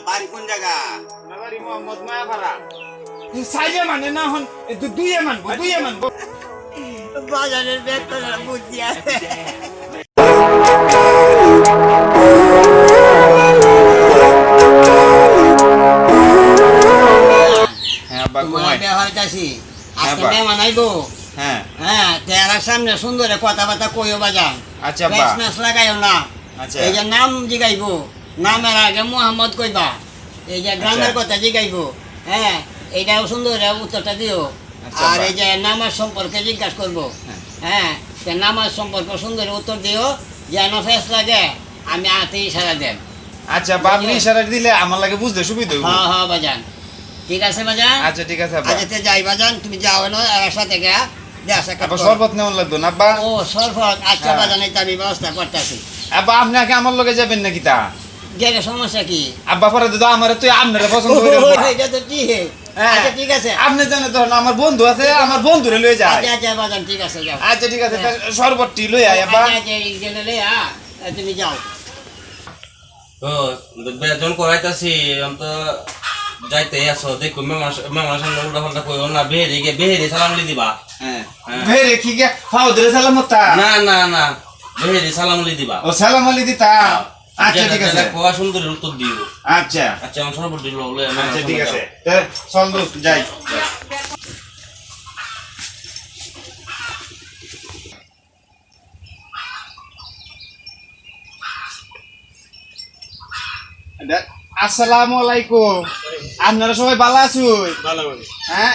বাড়ি কোন জায়গা? বাড়ি মোহাম্মদ মায়াপাড়া। সাইজে মানে না হন দুইয়ে মানবো বাজারের বেতন বুদ্ধি আছে। হ্যাঁ আব্বা তোমার ঘুমাই। বিয়ে হইতাছি আজকে বাবা। মেহমান আইবো। হ্যাঁ হ্যাঁ তেরার সামনে সুন্দরে কথাবার্তা কইও বাজান। আচ্ছা আব্বা। মেস লাগাইও না। আচ্ছা। এই যে নাম জিগাইবো, নামের আগে মোহাম্মদ কইবা। এই যে গ্রামের কথা জিগাইবো, হ্যাঁ এইটাও সুন্দর উত্তরটা দিও। আচ্ছা, আর বাহ। এই যে নামাজ সম্পর্কে জিজ্ঞাসা করবো, হ্যাঁ সে নামাজ সম্পর্কে সুন্দর উত্তর দিও। যেন ফেস লাগে আমি হাতে ইশারা দেন। আচ্ছা বাবলি ইশারা দিলে আমার লাগে বুঝতে সুবিধা হইব। হ্যাঁ হ্যাঁ বাজান, ঠিক আছে বাজান। আচ্ছা ঠিক আছে আব্বা। আজকে যাই বাজান, তুমি যাও না একসাথে গা দেশ আব্বা শরবত নেওয়ার লাগতো না আব্বা? ও সরফত, আচ্ছা হ্যাঁ। বাজান এই আমি ব্যবস্থা করতেছি। আব্বা আপনি আগে আমার লগে যাবেন নাকি তা? গেলে সমস্যা কি? আব্বা পরে তো আমার তুই আপনারা পছন্দ করে এটা তো ঠিক। হ্যাঁ। আচ্ছা ঠিক আছে। আপনি জানেন তো আমার বন্ধু আছে, আমার বন্ধুরে লয়ে যায়। আচ্ছা আচ্ছা বাজান ঠিক আছে যাও। আচ্ছা ঠিক আছে শরবতটি লই আয় আব্বা। আচ্ছা আচ্ছা এই গেলে লে তুমি যাও। তো বেতন করাইতাছি আমি তো যাইতে আসো দেখো মেমার সামনে উল্টা পাল্টা কইও না বেহেরি সালাম লি দিবা। হ্যাঁ হ্যাঁ। ভেরে কি গে ফাও ধরে সালাম তা? না না না বেহেরি সালাম লি দিবা। ও সালাম আলি দিতা। আচ্ছা ঠিক আছে। কোয়া সুন্দর উত্তর দিও। আচ্ছা আচ্ছা আমার সর্বত দিল আচ্ছা ঠিক আছে চল দোস্ত যাই। আসসালামু আলাইকুম। আপনারা সবাই ভালো আছুন? হ্যাঁ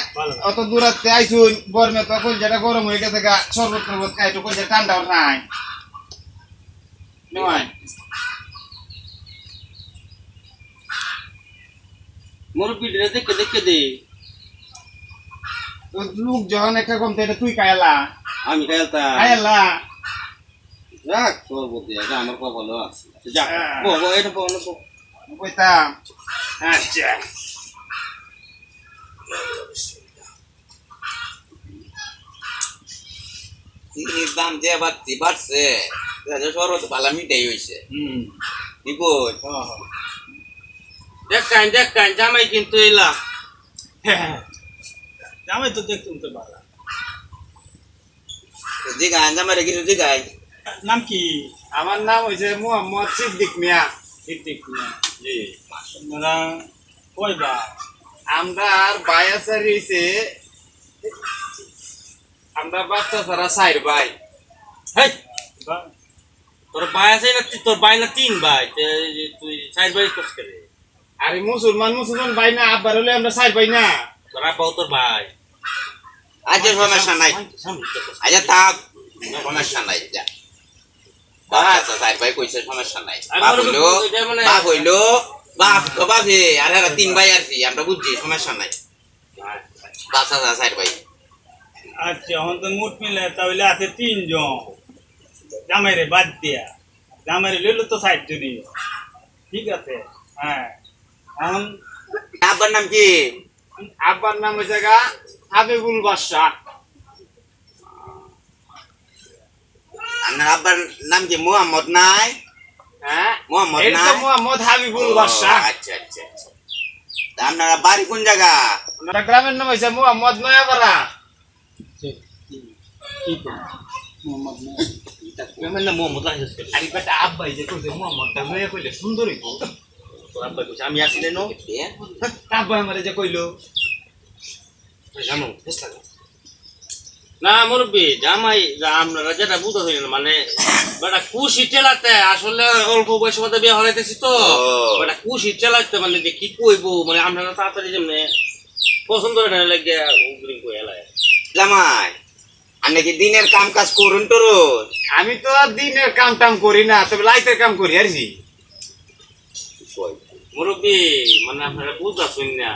অত দূরাতে আইছুন গরমে তখন যেটা গরম হয়ে গেছে গা শরবত টরবত খাই তো কইছে ঠান্ডাও নাই নয়। মুরব্বিটা দেখে দেখে দে। তো লোক যখন একটা কমতে এটা তুই খাইলা আমি খাইলতা খাইলা যাক সর্বত দিয়া আমার কপালও আছে। যাক এটা পাবো কইতাম। আচ্ছা চিনির দাম যে বাড়ছে শরবত ভালো মিটাই হয়েছে। কি কই? দেখ কান জামাই কিন্তু এলা জামাই তো দেখতুম তো ভালো। জিগাই জামারে কিছু জিগাই। নাম কি? আমার নাম হইছে মোহাম্মদ সিদ্দিক মিয়া। সিদ্দিক মিয়া। জি আপনারা কয় বা? আমরা আর বায়াসার হইছে আমরা বাচ্চা ছাড়া সাইর ভাই। হেই তোর ভাই আছে না তোর ভাই না তিন ভাই তুই সাইড ভাই কষ্ট করে আরে মুসলমান ভাই না আব্বার হলে আমরা সাইর ভাই না। তোর আব্বাও তোর ভাই। আচ্ছা সমস্যা নাই, আচ্ছা থাক সমস্যা নাই। যা আচ্ছা সাইড ভাই কইছে সমস্যা নাই। বাপ হইলো বাপ তো বাপে আর এরা তিন ভাই আর কি আমরা বুঝছি সমস্যা নাই। বাচ্চা সাইড ভাই আচ্ছা এখন তো মোট মিলে তাহলে আছে 3 জন। জামাইরে বাদ দিয়া জামাইরে লইলো তো 60 জনই। ঠিক আছে হ্যাঁ। এখন আব্বার নাম কি? আব্বার নাম হইছে গা হাবিবুল বাদশাহ। আপনার আব্বার নাম কি মোহাম্মদ নাই? হ্যাঁ মোহাম্মদ এটা নাই? তো মোহাম্মদ হাবিবুল বাদশাহ। আচ্ছা আচ্ছা আচ্ছা। তা আপনারা বাড়ি কোন জায়গা? আমরা গ্রামের নাম হইছে মোহাম্মদ নয়াপাড়া। কি করব? মোহাম্মদ না। আমার নাম মোহাম্মদ লাহিস করে আরে বেটা আব্বাই যে কইছে মোহাম্মদটা লইয়া কইলে সুন্দর হইতো। তোর আব্বা কইছে আমি আসি না আব্বা আমারে যে কইলো জানো না মুরব্বি জামাই আমরা যেটা বুঝতে না মানে বেটা খুশি টেলাতে আসলে অল্প বয়সের মধ্যে বিয়ে হলাইতেছি তো বেটা খুশি টেলাতে মানে যে কি কইবো মানে আমরা তাড়াতাড়ি যেমনে পছন্দ না লাগে উগ্রি কই এলাই জামাই আপনি কি দিনের কাম কাজ করুন টরুন? আমি তো আর দিনের কাম টাম করি না, তবে লাইটের কাম করি আর কি। মুরব্বি মানে আপনারা বুঝতেছেন না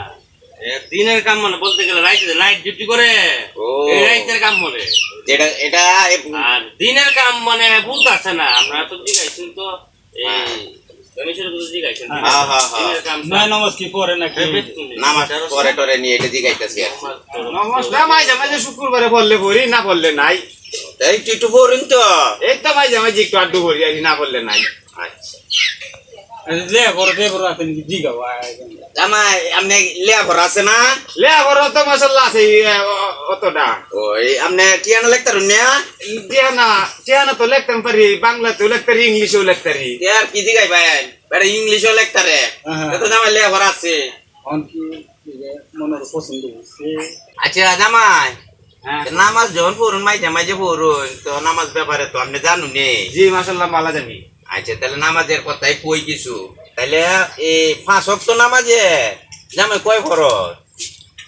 দিনের কাম মানে বলতে গেলে লাইট ডিউটি করে এই রাইতের কাম বলে এটা এটা আর দিনের কাম মানে বুঝতেছে না আমরা তো জিগাইছেন তো হ্যাঁ হ্যাঁ হ্যাঁ দিনের কাম নয় নামাজ কি পড়ে নাকি? নামাজ পরে টরে নিয়ে এটা জিগাইতেছি আর কি। নমস্কার মাঝে মাঝে শুক্রবারে বললে পড়ি, না বললে নাই। এই একটু একটু পড়ুন তো। এই তো মাঝে মাঝে একটু আড্ডু করি আর কি, না বললে নাই। আচ্ছা লে বড় আছে নাকি জিগা ভাই জামাই আপনি লেয়াভরা আছে না লেবার তো মাসাল্লাহ আছে অতটা ওই আপনি টিয়ানো লেখতারুন না টিয়ানা তো লিখতাম পারি বাংলাতেও লিখতে পারি ইংলিশেও লিখতে পারি আর কি দিগাই ভাই বেটা ইংলিশও লেখতারে তো জামাই লেয়াভরা আছে অনকি মনের পছন্দ হচ্ছে আচ্ছা জামাই হ্যাঁ নামাজ যখন পড়ুন মাঝে মাঝে পড়ুন তো নামাজ ব্যাপারে তো আপনি জানুন নেই জি মাসাল্লাহ ভালো জানি আচ্ছা তাহলে নামাজের কথাই কই কিছু তাহলে এই 5 ওয়াক্ত নামাজে জামাই কয় খরচ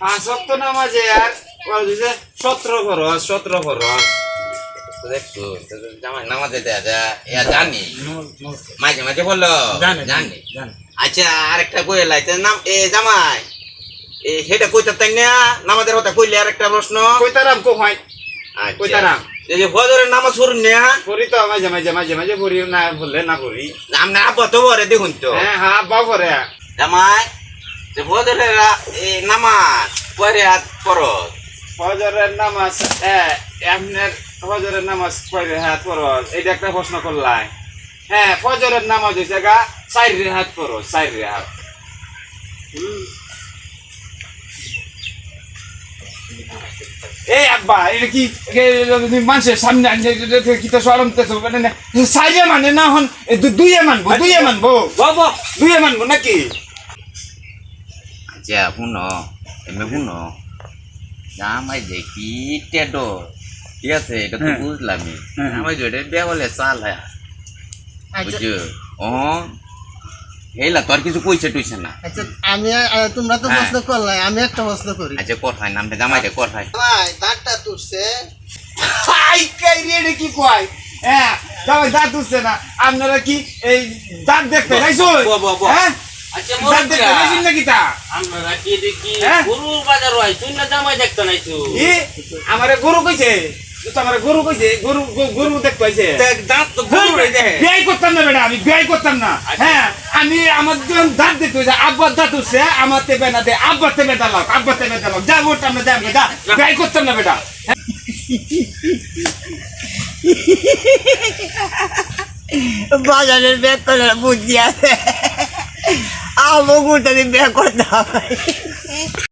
5 ওয়াক্ত নামাজে আর 17 খরচ দেখছো জামাই নামাজে জানি মাঝে মাঝে বললো জানি আচ্ছা আরেকটা কই লাইতে নাম এ জামাই এ হেটা কইতা তাই না নামাজের কথা কইলে আরেকটা প্রশ্ন কইতারাম কোহাই আচ্ছা কইতারাম এই যে ফজরের নামাজ পড়ুন না পড়ি তো মাঝে পড়ি না বললে না পড়ি আপনি আব্বা তো পরে দেখুন তো হ্যাঁ বাপরে জামাই যে ফজরের নামাজ পরে হাত ফরজ ফজরের নামাজ আপনার ফজরের নামাজ কয় হাত ফরজ এটা একটা প্রশ্ন করলাই হ্যাঁ ফজরের নামাজ হইছে গা 4 হাত ফরজ 4 হাত এই আব্বা এটা কি মানুষের সামনে কি তো সরমতেছ মানে সাইজে মানে না হন দুইয়ে মানবো বাবা দুইয়ে মানবো নাকি আচ্ছা শুনো এমনি শুনো জামাই দেখি টেডো ঠিক আছে এটা তো বুঝলামই জামাই জোরে বিয়া বলে চাল হ্যাঁ বুঝছো ও হেলা তোর কিছু কইছে টুইছে না আচ্ছা আমি তোমরা তো প্রশ্ন করলাই আমি একটা প্রশ্ন করি আচ্ছা কর ভাই নামটা জামাইটা কর ভাই ভাই দাঁতটা তুলছে আই কাই রে কি কয় হ্যাঁ জামাই দাঁত উঠছে না আপনারা কি এই দাঁত দেখতে যাইছো হ্যাঁ আচ্ছা দাঁত দেখতে যাইছেন নাকি তা আমরা কি দেখি হ্যাঁ? গরুর বাজার হয় তুই না জামাই দেখতে নাইছো ই আমারে গরু কইছে তো আমারে গরু কইছে গরু দেখতে কইছে দাঁত তো গরু রে দেখে বিয়াই করতাম না বেটা আমি বিয়াই করতাম না হ্যাঁ আমি আমার যখন দাঁত দেখতে হয়েছে আব্বার দাঁত উঠছে আমার তেবে না দে আব্বার তেবে দালাক যা বলতাম না যা বিয়াই করতাম না বেটা বাজারের ব্যাগ করার বুদ্ধি আছে আমও গুলটা ব্যাগ করতে হবে